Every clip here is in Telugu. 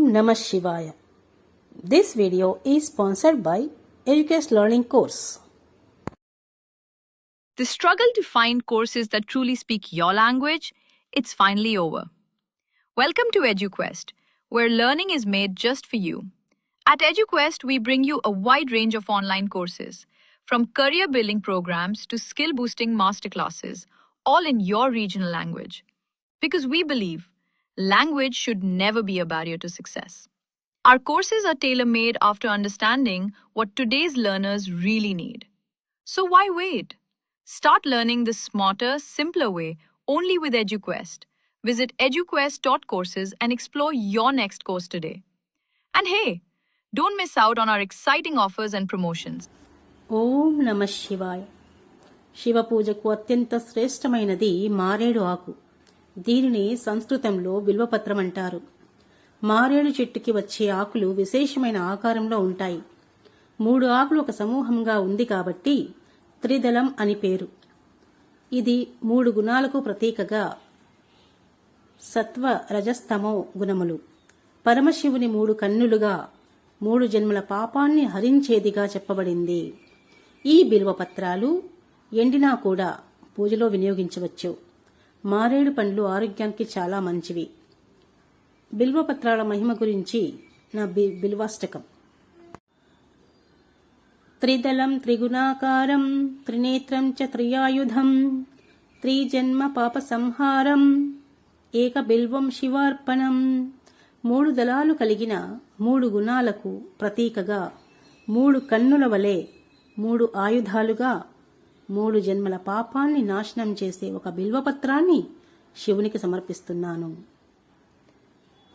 Namah Shivaya. This video is sponsored by Educate Learning Course. The struggle to find courses that truly speak your language, it's finally over. Welcome to EduQuest, where learning is made just for you. At EduQuest, we bring you a wide range of online courses, from career building programs to skill boosting masterclasses, all in your regional language. Because we believe language should never be a barrier to success. Our courses are tailor-made after understanding what today's learners really need. So why wait? Start learning the smarter, simpler way only with EduQuest. Visit eduquest.courses and explore your next course today. And hey, don't miss out on our exciting offers and promotions. ఓం నమ శివాయ. శివ పూజకు అత్యంత శ్రేష్టమైనది మారేడు ఆకు. దీనిని సంస్కృతంలో బిల్వపత్రం అంటారు. మారేడు చెట్టుకి వచ్చే ఆకులు విశేషమైన ఆకారంలో ఉంటాయి. 3 ఆకులు ఒక సమూహంగా ఉంది కాబట్టి త్రిదళం అని పేరు. ఇది 3 గుణాలకు ప్రతీకగా సత్వ రజస్తమో గుణములు, పరమశివుని 3 కన్నులుగా 3 జన్మల పాపాన్ని హరించేదిగా చెప్పబడింది. ఈ బిల్వపత్రాలు ఎండినా కూడా పూజలో వినియోగించవచ్చు. మారేడు పండ్లు ఆరోగ్యానికి చాలా మంచివి. బిల్వపత్రాల మహిమ గురించి నా బిల్వాష్టకం. త్రిదళం త్రిగుణాకారం త్రినేత్రం చ త్రియాయుధం త్రిజన్మ పాప సంహారం ఏక బిల్వం శివార్పణం. 3 దళాలు కలిగిన 3 గుణాలకు ప్రతీకగా 3 కన్నుల వలె 3 ఆయుధాలుగా 3 జన్మల పాపాన్ని నాశనం చేసే ఒక బిల్వపత్రాన్ని శివునికి సమర్పిస్తున్నాను.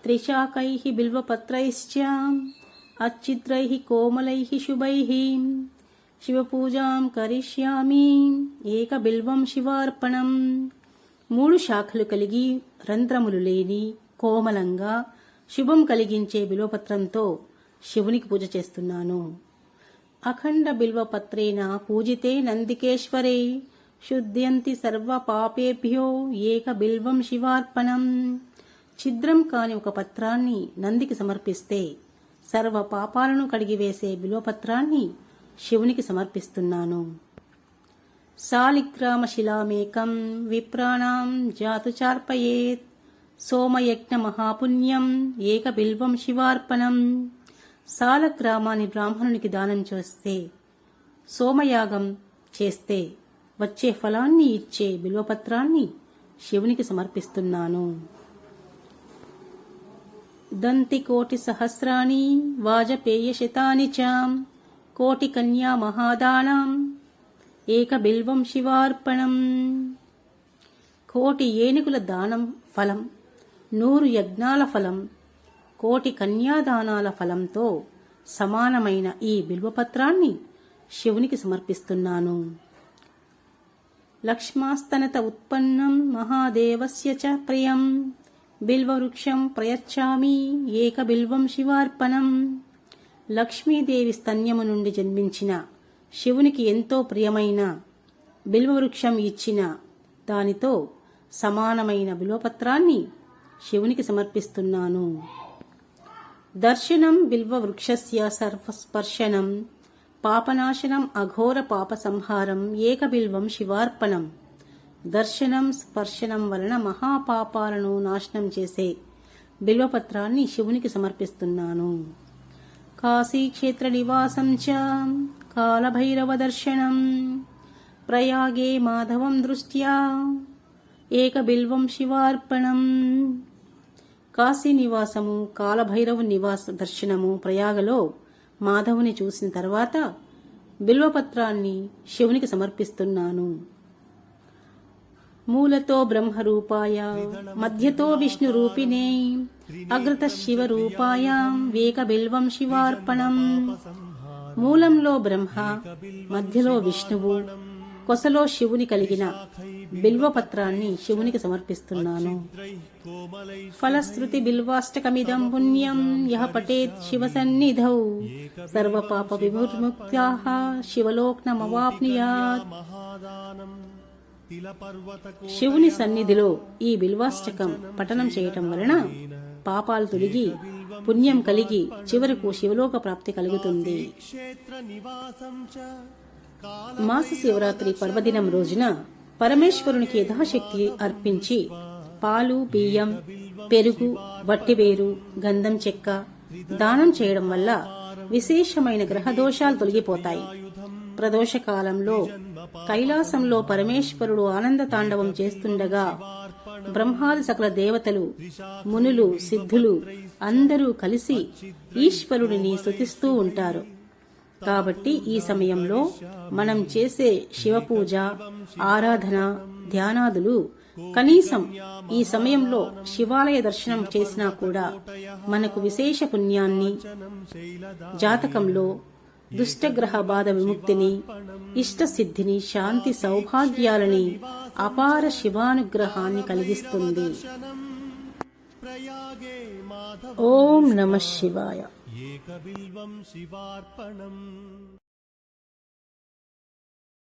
త్రిశాకైః బిల్వపత్రైశ్చ అచ్ఛిద్రైః కోమలైః శుభైః శివపూజాం కరిష్యామి ఏక బిల్వం శివార్పణం. 3 శాఖలు కలిగి రంధ్రములు లేని కోమలంగా శుభం కలిగించే బిల్వపత్రంతో శివునికి పూజ చేస్తున్నాను. అఖండ బిల్వపత్రేణ పూజితే నందికేశ్వరే శుద్ధ్యంతి సర్వ పాపేభ్యో ఏక బిల్వం శివార్పణం. ఛిద్రం కాని ఒక పత్రాన్ని నందికి సమర్పిస్తే సర్వ పాపాలను కడిగివేసే బిల్వపత్రాన్ని శివునికి సమర్పిస్తున్నాను. సాలిగ్రామ శిలామేకం విప్రాణాం జాతు చార్పయేత్ సోమయజ్ఞ మహాపుణ్యం ఏక బిల్వం శివార్పణం. సాలగ్రామాన్ని బ్రాహ్మణునికి దానం చేస్తే, సోమయాగం చేస్తే వచ్చే ఫలాన్ని ఇచ్చే బిల్వపత్రాన్ని శివునికి సమర్పిస్తున్నాను. దంతి కోటి సహస్రాణి వాజపేయ శతాని చ కోటి కన్యా మహాదానం ఏక బిల్వం శివార్పణం. 1,000,000 ఏనుగుల దానం ఫలం, 100 యజ్ఞాల ఫలం, 1,000,000 కన్యాదానాల ఫలంతో సమానమైన ఈ బిల్వపత్రాన్ని శివునికి సమర్పిస్తున్నాను. లక్ష్మాస్తనత ఉత్పన్నం మహాదేవస్య చ ప్రియం బిల్వవృక్షం ప్రయచ్చామి ఏక బిల్వం శివార్పణం. లక్ష్మీదేవి స్తన్యము నుండి జన్మించిన శివునికి ఎంతో ప్రియమైన బిల్వవృక్షం ఇచ్చిన దానితో సమానమైన బిల్వపత్రాన్ని శివునికి సమర్పిస్తున్నాను. దర్శనం బిల్వవృక్షస్య సర్వస్పర్శనం పాపనాశనం అఘోర పాప సంహారం ఏక బిల్వం శివార్పణం. దర్శనం స్పర్శనం వలన మహాపాపాలను నాశనం చేసే బిల్వపత్రాన్ని శివునికి సమర్పిస్తున్నాను. కాశీక్షేత్ర నివాసం చ కాలభైరవ దర్శనం ప్రయాగే మాధవం దృష్ట్యా ఏక బిల్వం శివార్పణం. కాశీ నివాసము, కాలభైరవు నివాస దర్శనము, ప్రయాగలో మాధవుని చూసిన తర్వాత బిల్వపత్రాన్ని శివునికి సమర్పిస్తున్నాను. మూలతో బ్రహ్మరూపాయ మధ్యతో విష్ణురూపిణే అగ్రత శివరూపాయ ఏక బిల్వం శివార్పణం. మూలంలో బ్రహ్మ, మధ్యలో విష్ణువు, కొసలో శివుని కలిగిన బిల్వపత్రాన్ని శివునికి సమర్పిస్తున్నాను. ఫలశ్రుతి బిల్వాష్టకమిదం పుణ్యం యః పఠేత్ శివ సన్నిధౌ సర్వపాప విముక్త్యాః శివలోకనమవాప్నుయాత్. శివుని సన్నిధిలో ఈ బిల్వాష్టకం పఠనం చేయటం వలన పాపాలు తొలగి పుణ్యం కలిగి చివరకు శివలోక ప్రాప్తి కలుగుతుంది. మాస శివరాత్రి పర్వదినం రోజున పరమేశ్వరునికి యథాశక్తి అర్పించి పాలు, బియ్యం, పెరుగు, వట్టివేరు, గంధం చెక్క దానం చేయడం వల్ల విశేషమైన గ్రహదోషాలు తొలగిపోతాయి. ప్రదోష కాలంలో కైలాసంలో పరమేశ్వరుడు ఆనంద తాండవం చేస్తుండగా బ్రహ్మాది సకల దేవతలు, మునులు, సిద్ధులు అందరూ కలిసి ఈశ్వరుడిని స్తుతిస్తూ ఉంటారు. కాబట్టి ఈ సమయంలో మనం చేసే శివపూజ, ఆరాధన, ధ్యానాదులు కనీసం ఈ సమయంలో శివాలయ దర్శనం చేసినా కూడా మనకు విశేష పుణ్యాన్ని, జాతకంలో దుష్టగ్రహ బాధ విముక్తిని, ఇష్టసిద్ధిని, శాంతి సౌభాగ్యాలని, అపార శివానుగ్రహాన్ని కలిగిస్తుంది. ఓం నమః శివాయ.